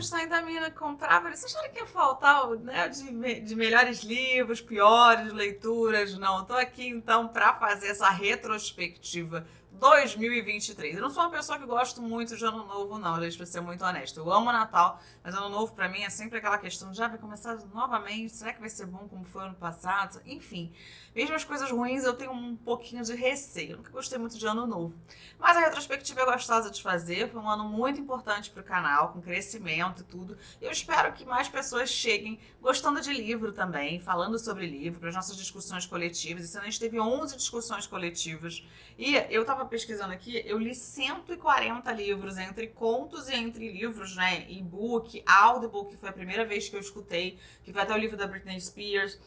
livros ainda a menina comprava, vocês acharam que ia faltar, né, de melhores livros, piores leituras? Não, tô aqui então para fazer essa retrospectiva 2023. Eu não sou uma pessoa que gosto muito de Ano Novo, não, gente, pra ser muito honesta. Eu amo Natal, mas Ano Novo pra mim é sempre aquela questão de já vai começar novamente, será que vai ser bom como foi ano passado? Enfim, mesmo as coisas ruins eu tenho um pouquinho de receio. Eu nunca gostei muito de Ano Novo. Mas a retrospectiva é gostosa de fazer, foi um ano muito importante pro canal, com crescimento e tudo. E eu espero que mais pessoas cheguem gostando de livro também, falando sobre livro, para as nossas discussões coletivas. Esse ano a gente teve 11 discussões coletivas. E eu estava pesquisando aqui, eu li 140 livros, entre contos e entre livros, né? E-book, audiobook, que foi a primeira vez que eu escutei, que foi até o livro da Britney Spears.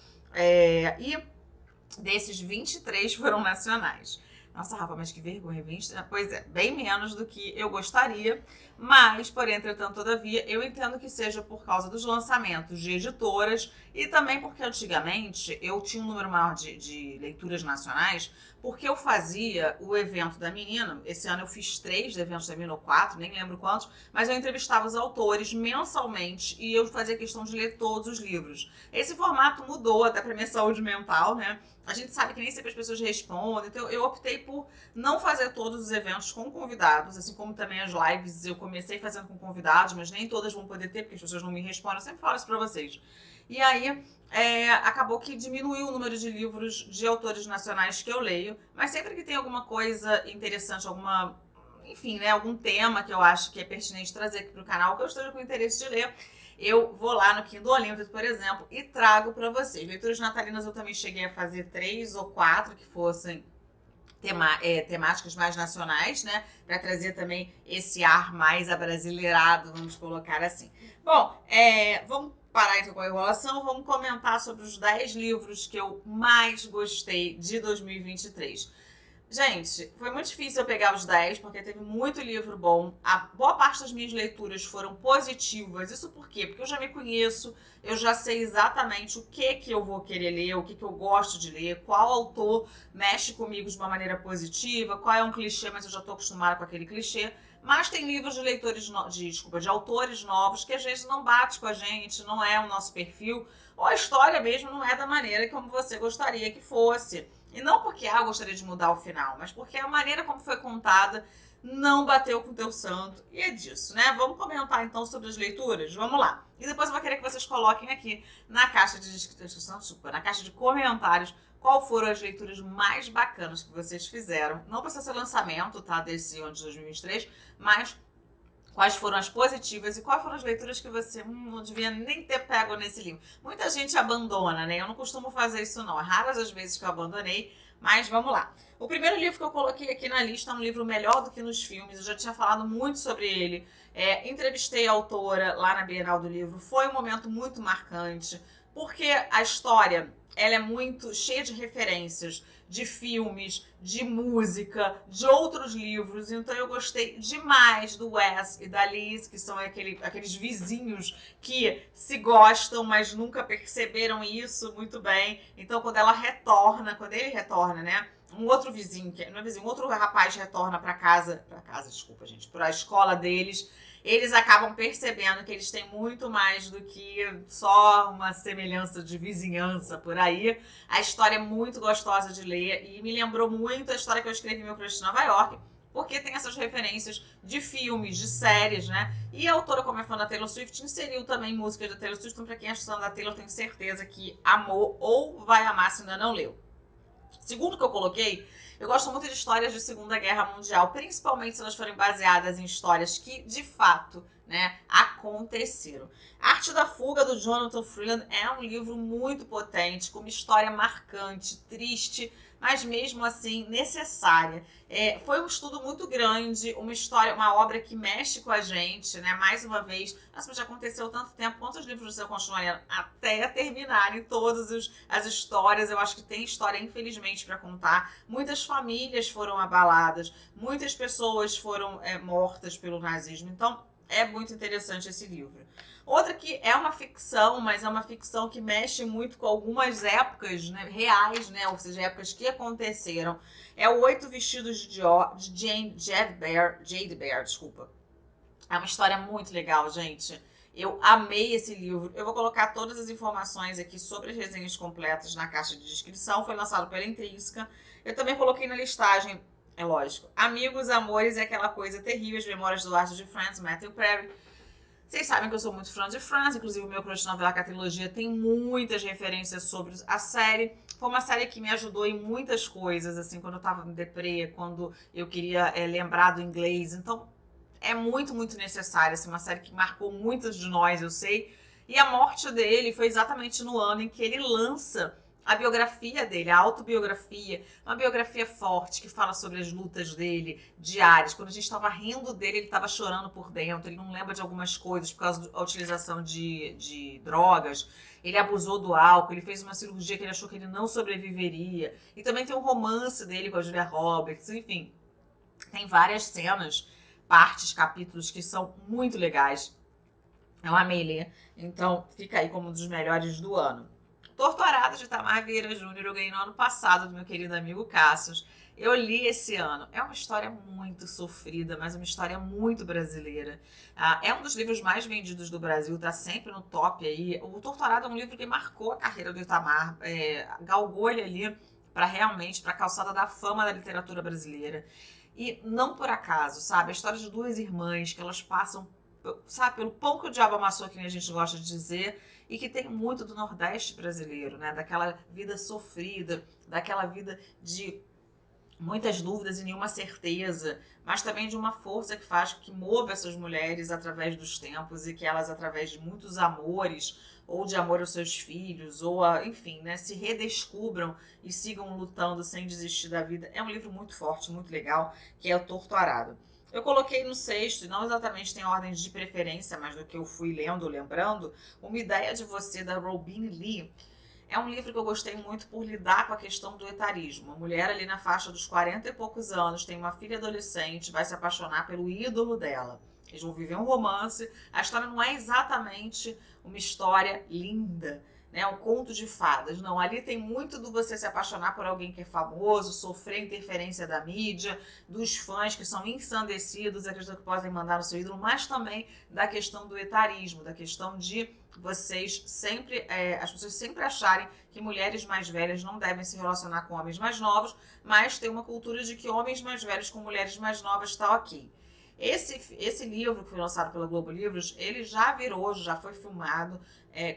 E desses 23 foram nacionais. Nossa, Rafa, mas que vergonha, 20, pois é, bem menos do que eu gostaria, mas, porém, entretanto, todavia, eu entendo que seja por causa dos lançamentos de editoras e também porque antigamente eu tinha um número maior de leituras nacionais, porque eu fazia o evento da menina, esse ano eu fiz 3 eventos da menina, ou 4, nem lembro quantos, mas eu entrevistava os autores mensalmente e eu fazia questão de ler todos os livros. Esse formato mudou até para minha saúde mental, né? A gente sabe que nem sempre as pessoas respondem, então eu optei por não fazer todos os eventos com convidados, assim como também as lives eu comecei fazendo com convidados, mas nem todas vão poder ter, porque as pessoas não me respondem, eu sempre falo isso pra vocês. E aí, acabou que diminuiu o número de livros de autores nacionais que eu leio, mas sempre que tem alguma coisa interessante, enfim, né, algum tema que eu acho que é pertinente trazer aqui pro canal, que eu esteja com interesse de ler, eu vou lá no Kindle Unlimited, por exemplo, e trago para vocês. Leituras natalinas eu também cheguei a fazer 3 ou 4 que fossem temáticas mais nacionais, né? Para trazer também esse ar mais abrasileirado, vamos colocar assim. Bom, vamos parar então com a enrolação, vamos comentar sobre os 10 livros que eu mais gostei de 2023. Gente, foi muito difícil eu pegar os 10, porque teve muito livro bom. A boa parte das minhas leituras foram positivas. Isso por quê? Porque eu já me conheço, eu já sei exatamente o que eu vou querer ler, o que eu gosto de ler, qual autor mexe comigo de uma maneira positiva, qual é um clichê, mas eu já estou acostumada com aquele clichê. Mas tem livros de de autores novos que às vezes não bate com a gente, não é o nosso perfil, ou a história mesmo não é da maneira como você gostaria que fosse. E não porque eu gostaria de mudar o final, mas porque a maneira como foi contada não bateu com o teu santo. E é disso, né? Vamos comentar então sobre as leituras? Vamos lá. E depois eu vou querer que vocês coloquem aqui na caixa de descrição, na caixa de comentários, qual foram as leituras mais bacanas que vocês fizeram. Não precisa ser lançamento, tá? Desse ano de 2023, mas quais foram as positivas e quais foram as leituras que você não devia nem ter pego nesse livro. Muita gente abandona, né? Eu não costumo fazer isso não. É raras as vezes que eu abandonei, mas vamos lá. O primeiro livro que eu coloquei aqui na lista é um livro melhor do que nos filmes. Eu já tinha falado muito sobre ele. Entrevistei a autora lá na Bienal do Livro. Foi um momento muito marcante, porque a história ela é muito cheia de referências de filmes, de música, de outros livros. Então eu gostei demais do Wes e da Liz, que são aqueles vizinhos que se gostam, mas nunca perceberam isso muito bem. Então quando ele retorna, né? Um outro vizinho, não é vizinho, um outro rapaz retorna para a escola deles. Eles acabam percebendo que eles têm muito mais do que só uma semelhança de vizinhança por aí. A história é muito gostosa de ler e me lembrou muito a história que eu escrevi em Meu Crush de Nova York, porque tem essas referências de filmes, de séries, né? E a autora, como é fã da Taylor Swift, inseriu também músicas da Taylor Swift, então pra quem é fã da Taylor, tenho certeza que amou ou vai amar se ainda não leu. Segundo que eu coloquei, eu gosto muito de histórias de Segunda Guerra Mundial, principalmente se elas forem baseadas em histórias que, de fato, né, aconteceram. Arte da Fuga, do Jonathan Freeland, é um livro muito potente, com uma história marcante, triste, mas mesmo assim necessária. Foi um estudo muito grande, uma obra que mexe com a gente, né? Mais uma vez, nossa, já aconteceu tanto tempo, quantos livros você continuaria até terminarem todas as histórias? Eu acho que tem história, infelizmente, para contar. Muitas famílias foram abaladas, muitas pessoas foram mortas pelo nazismo. Então, é muito interessante esse livro. Outra que é uma ficção, mas é uma ficção que mexe muito com algumas épocas, né, reais, né, ou seja, épocas que aconteceram. É o 8 Vestidos de Jade Bear, desculpa. É uma história muito legal, gente. Eu amei esse livro. Eu vou colocar todas as informações aqui sobre as resenhas completas na caixa de descrição. Foi lançado pela Intrínseca. Eu também coloquei na listagem, é lógico, Amigos, Amores e Aquela Coisa Terrível, as Memórias do Arte de Friends, Matthew Perry. Vocês sabem que eu sou muito fã de Friends, inclusive o meu crush novela, a trilogia, tem muitas referências sobre a série. Foi uma série que me ajudou em muitas coisas, assim, quando eu tava no deprê, quando eu queria lembrar do inglês. Então, é muito, muito necessária, assim, uma série que marcou muitos de nós, eu sei. E a morte dele foi exatamente no ano em que ele lança a biografia dele, a autobiografia, uma biografia forte que fala sobre as lutas dele diárias. Quando a gente estava rindo dele, ele estava chorando por dentro, ele não lembra de algumas coisas por causa da utilização de drogas. Ele abusou do álcool, ele fez uma cirurgia que ele achou que ele não sobreviveria. E também tem um romance dele com a Julia Roberts, enfim. Tem várias cenas, partes, capítulos que são muito legais. Eu amei ler, então fica aí como um dos melhores do ano. Torturado de Tamar Vieira Júnior, eu ganhei no ano passado do meu querido amigo Cassius. Eu li esse ano. É uma história muito sofrida, mas uma história muito brasileira. É um dos livros mais vendidos do Brasil, tá sempre no top aí. O Torturado é um livro que marcou a carreira do Itamar, galgou ele ali para realmente, para a calçada da fama da literatura brasileira. E não por acaso, sabe? A história de duas irmãs que elas passam, sabe, pelo pão que o diabo amassou, que a gente gosta de dizer, e que tem muito do Nordeste brasileiro, né? Daquela vida sofrida, daquela vida de muitas dúvidas e nenhuma certeza, mas também de uma força que faz que mova essas mulheres através dos tempos e que elas, através de muitos amores, ou de amor aos seus filhos, enfim, né, se redescubram e sigam lutando sem desistir da vida. É um livro muito forte, muito legal, que é O Torto Arado. Eu coloquei no sexto, não exatamente tem ordem de preferência, mas do que eu fui lendo, lembrando, Uma Ideia de Você, da Robin Lee. É um livro que eu gostei muito por lidar com a questão do etarismo. Uma mulher ali na faixa dos 40 e poucos anos, tem uma filha adolescente, vai se apaixonar pelo ídolo dela. Eles vão viver um romance. A história não é exatamente uma história linda, né? Um conto de fadas. Não, ali tem muito do você se apaixonar por alguém que é famoso, sofrer interferência da mídia, dos fãs que são ensandecidos, acreditam que podem mandar no seu ídolo, mas também da questão do etarismo, da questão de vocês sempre, as pessoas sempre acharem que mulheres mais velhas não devem se relacionar com homens mais novos, mas tem uma cultura de que homens mais velhos com mulheres mais novas está ok. Esse livro que foi lançado pela Globo Livros, ele já virou, já foi filmado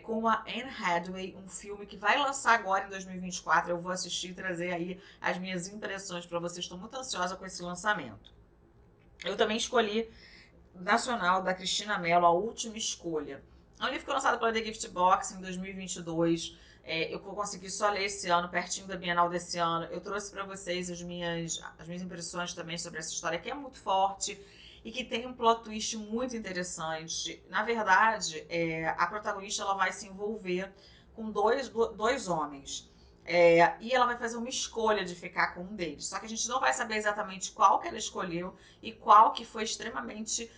com a Anne Hathaway, um filme que vai lançar agora em 2024. Eu vou assistir e trazer aí as minhas impressões para vocês. Estou muito ansiosa com esse lançamento. Eu também escolhi Nacional, da Cristina Mello, A Última Escolha. É um livro que foi lançado pela The Gift Box em 2022. Eu consegui só ler esse ano, pertinho da Bienal desse ano. Eu trouxe para vocês as minhas impressões também sobre essa história, que é muito forte e que tem um plot twist muito interessante. Na verdade, a protagonista ela vai se envolver com dois homens. E ela vai fazer uma escolha de ficar com um deles. Só que a gente não vai saber exatamente qual que ela escolheu e qual que foi extremamente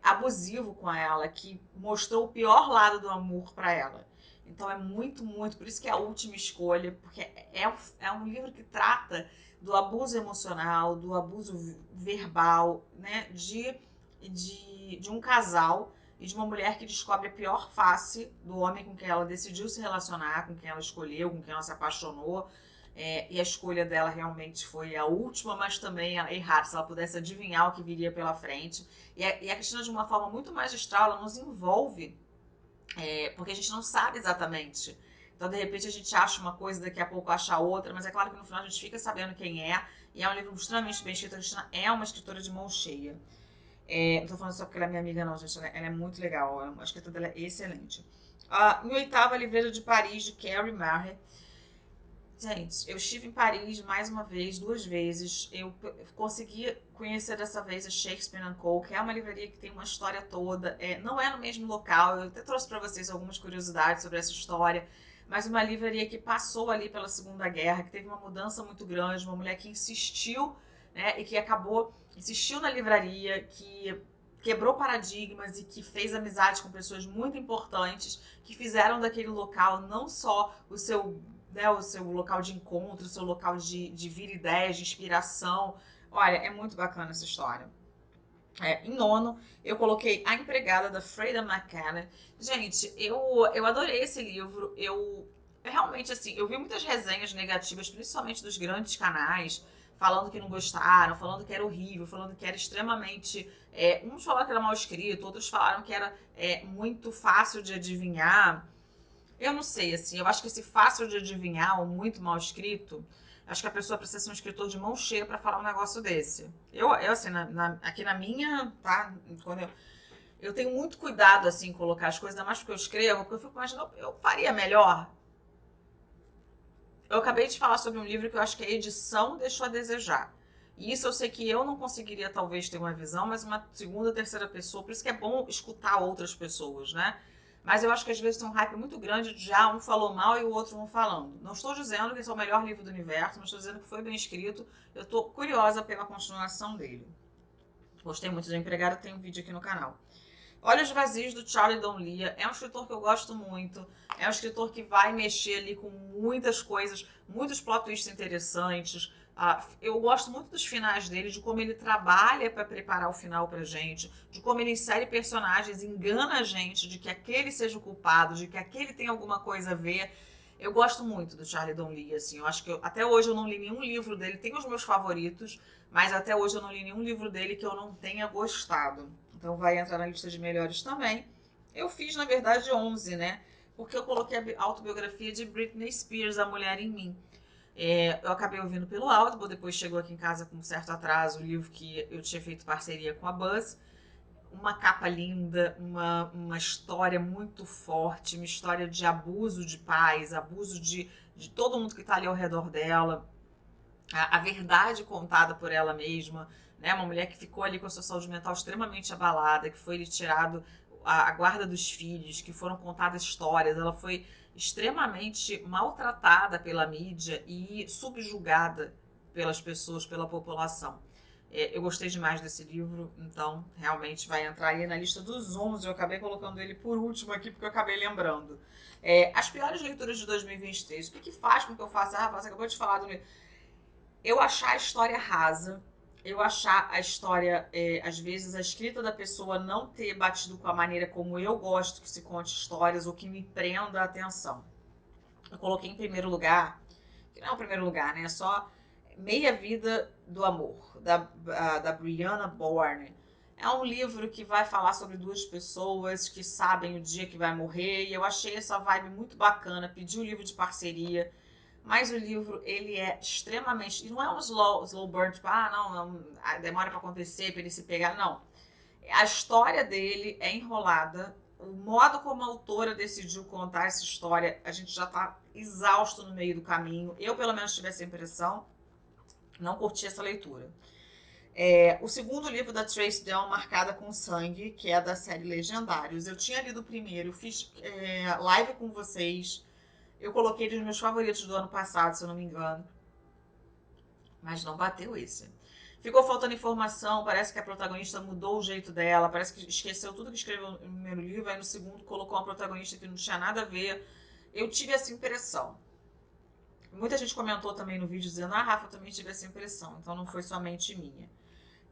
abusivo com ela, que mostrou o pior lado do amor para ela. Então é muito, muito, por isso que é a última escolha, porque é um livro que trata do abuso emocional, do abuso verbal, né, de um casal e de uma mulher que descobre a pior face do homem com quem ela decidiu se relacionar, com quem ela escolheu, com quem ela se apaixonou. E a escolha dela realmente foi a última, mas também errada, se ela pudesse adivinhar o que viria pela frente. E a Cristina, de uma forma muito magistral, ela nos envolve, porque a gente não sabe exatamente. Então, de repente, a gente acha uma coisa, daqui a pouco acha outra, mas é claro que no final a gente fica sabendo quem é, e é um livro extremamente bem escrito. A Cristina é uma escritora de mão cheia. Não tô falando só porque ela é minha amiga, não, gente. Ela é muito legal, a escrita dela é excelente. Em oitavo, A Livreira de Paris, de Carrie Maher. Gente, eu estive em Paris mais uma vez, duas vezes. Eu consegui conhecer dessa vez a Shakespeare & Co., que é uma livraria que tem uma história toda. Não é no mesmo local, eu até trouxe para vocês algumas curiosidades sobre essa história, mas uma livraria que passou ali pela Segunda Guerra, que teve uma mudança muito grande, uma mulher que insistiu, né, e que insistiu na livraria, que quebrou paradigmas e que fez amizade com pessoas muito importantes, que fizeram daquele local não só o seu local de encontro, o seu local de vir ideias, de inspiração. Olha, é muito bacana essa história. Em nono, eu coloquei A Empregada, da Freda McKenna. Gente, eu adorei esse livro. Eu realmente, assim, eu vi muitas resenhas negativas, principalmente dos grandes canais, falando que não gostaram, falando que era horrível, falando que era extremamente. Uns falaram que era mal escrito, outros falaram que era muito fácil de adivinhar. Eu não sei, assim, eu acho que esse fácil de adivinhar ou muito mal escrito, acho que a pessoa precisa ser um escritor de mão cheia para falar um negócio desse. Eu assim, aqui na minha, tá? Quando eu tenho muito cuidado, assim, em colocar as coisas, ainda mais porque eu escrevo, porque eu fico imaginando, eu faria melhor. Eu acabei de falar sobre um livro que eu acho que a edição deixou a desejar. E isso eu sei que eu não conseguiria, talvez, ter uma visão, mas uma segunda, terceira pessoa. Por isso que é bom escutar outras pessoas, né? Mas eu acho que às vezes tem um hype muito grande de um falou mal e o outro não falando. Não estou dizendo que esse é o melhor livro do universo, mas estou dizendo que foi bem escrito. Eu estou curiosa pela continuação dele. Gostei muito de Empregada, tem um vídeo aqui no canal. Olhos Vazios, do Charlie Donlia, é um escritor que eu gosto muito, é um escritor que vai mexer ali com muitas coisas, muitos plot twists interessantes. Eu gosto muito dos finais dele, de como ele trabalha para preparar o final pra gente, de como ele insere personagens, engana a gente de que aquele seja o culpado, de que aquele tem alguma coisa a ver. Eu gosto muito do Charlie Donlia, assim, eu acho que até hoje eu não li nenhum livro dele, tem os meus favoritos, mas até hoje eu não li nenhum livro dele que eu não tenha gostado. Então vai entrar na lista de melhores também. Eu fiz, na verdade, 11, né? Porque eu coloquei a autobiografia de Britney Spears, A Mulher em Mim. Eu acabei ouvindo pelo Audible, depois chegou aqui em casa com um certo atraso o livro que eu tinha feito parceria com a Buzz. Uma capa linda, uma história muito forte, uma história de abuso de pais, abuso de todo mundo que está ali ao redor dela, a verdade contada por ela mesma, né? Uma mulher que ficou ali com a sua saúde mental extremamente abalada, que foi lhe tirado a guarda dos filhos, que foram contadas histórias, ela foi extremamente maltratada pela mídia e subjugada pelas pessoas, pela população. Eu gostei demais desse livro, então realmente vai entrar aí na lista dos 11. Eu acabei colocando ele por último aqui, porque eu acabei lembrando. As piores leituras de 2023. O que faz com que eu faça? Você acabou de falar do livro. Eu achar a história rasa, eu achar a história, às vezes, a escrita da pessoa não ter batido com a maneira como eu gosto que se conte histórias ou que me prenda a atenção. Eu coloquei em primeiro lugar, que não é o primeiro lugar, né? É só Meia Vida do Amor, da Brianna Bourne. É um livro que vai falar sobre duas pessoas que sabem o dia que vai morrer, e eu achei essa vibe muito bacana, pedi o livro de parceria, mas o livro, ele é extremamente... E não é um slow burn, tipo, não, demora pra acontecer, pra ele se pegar, não. A história dele é enrolada, o modo como a autora decidiu contar essa história, a gente já tá exausto no meio do caminho. Eu, pelo menos, tive essa impressão. Não curti essa leitura. O segundo livro da Tracy Deonn, Marcada com Sangue, que é da série Legendários. Eu tinha lido o primeiro, eu fiz live com vocês. Eu coloquei ele nos meus favoritos do ano passado, se eu não me engano. Mas não bateu esse. Ficou faltando informação, parece que a protagonista mudou o jeito dela, parece que esqueceu tudo que escreveu no primeiro livro, aí no segundo colocou uma protagonista que não tinha nada a ver. Eu tive essa impressão. Muita gente comentou também no vídeo dizendo, Rafa, eu também tive essa impressão, então não foi somente minha.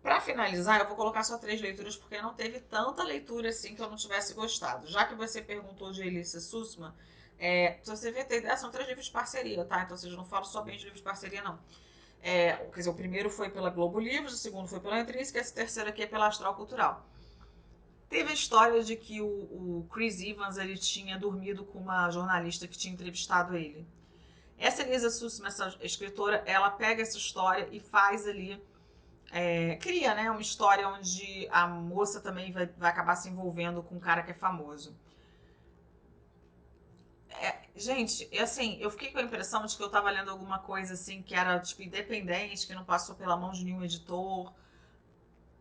Para finalizar, eu vou colocar só 3 leituras, porque não teve tanta leitura assim que eu não tivesse gostado. Já que você perguntou de Elissa Sussman, se você ver, são 3 livros de parceria, tá? Então, vocês não falam só bem de livros de parceria, não. Quer dizer, o primeiro foi pela Globo Livros, o segundo foi pela Intrínseca, esse terceiro aqui é pela Astral Cultural. Teve a história de que o Chris Evans, ele tinha dormido com uma jornalista que tinha entrevistado ele. Essa Elissa Sussman, essa escritora, ela pega essa história e faz ali, cria, né, uma história onde a moça também vai acabar se envolvendo com um cara que é famoso. Gente, assim, eu fiquei com a impressão de que eu tava lendo alguma coisa assim que era, tipo, independente, que não passou pela mão de nenhum editor.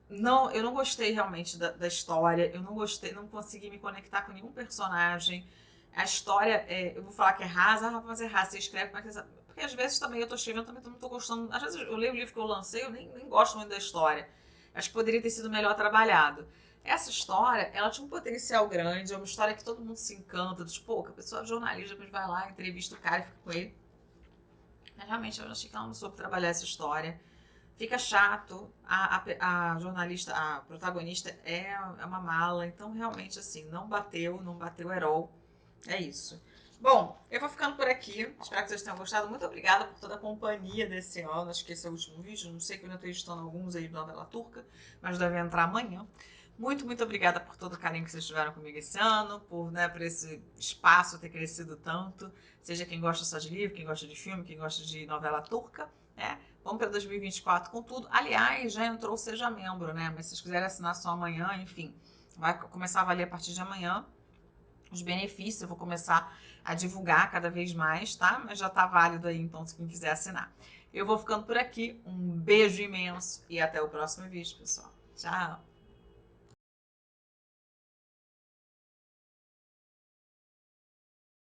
Não, eu não gostei realmente da história, eu não gostei, não consegui me conectar com nenhum personagem. A história, eu vou falar que é rasa, mas é rasa, você escreve como é que você... Porque às vezes também eu tô escrevendo, também não tô gostando. Às vezes eu leio o livro que eu lancei, eu nem gosto muito da história. Acho que poderia ter sido melhor trabalhado. Essa história, ela tinha um potencial grande, é uma história que todo mundo se encanta, tipo, que a pessoa é jornalista, depois vai lá, entrevista o cara e fica com ele. Mas realmente eu achei que ela não soube trabalhar essa história. fica chato, a jornalista, a protagonista é uma mala, então realmente assim, não bateu o Herol, é isso. Bom, eu vou ficando por aqui, espero que vocês tenham gostado, muito obrigada por toda a companhia desse ano, acho que esse é o último vídeo, não sei que eu ainda estou editando alguns aí de novela turca, mas deve entrar amanhã. Muito, muito obrigada por todo o carinho que vocês tiveram comigo esse ano, por esse espaço ter crescido tanto, seja quem gosta só de livro, quem gosta de filme, quem gosta de novela turca, né? Vamos para 2024 com tudo. Aliás, já entrou o Seja Membro, né? Mas se vocês quiserem assinar só amanhã, enfim, vai começar a valer a partir de amanhã os benefícios. Eu vou começar a divulgar cada vez mais, tá? Mas já tá válido aí, então, se quem quiser assinar. Eu vou ficando por aqui. Um beijo imenso e até o próximo vídeo, pessoal. Tchau!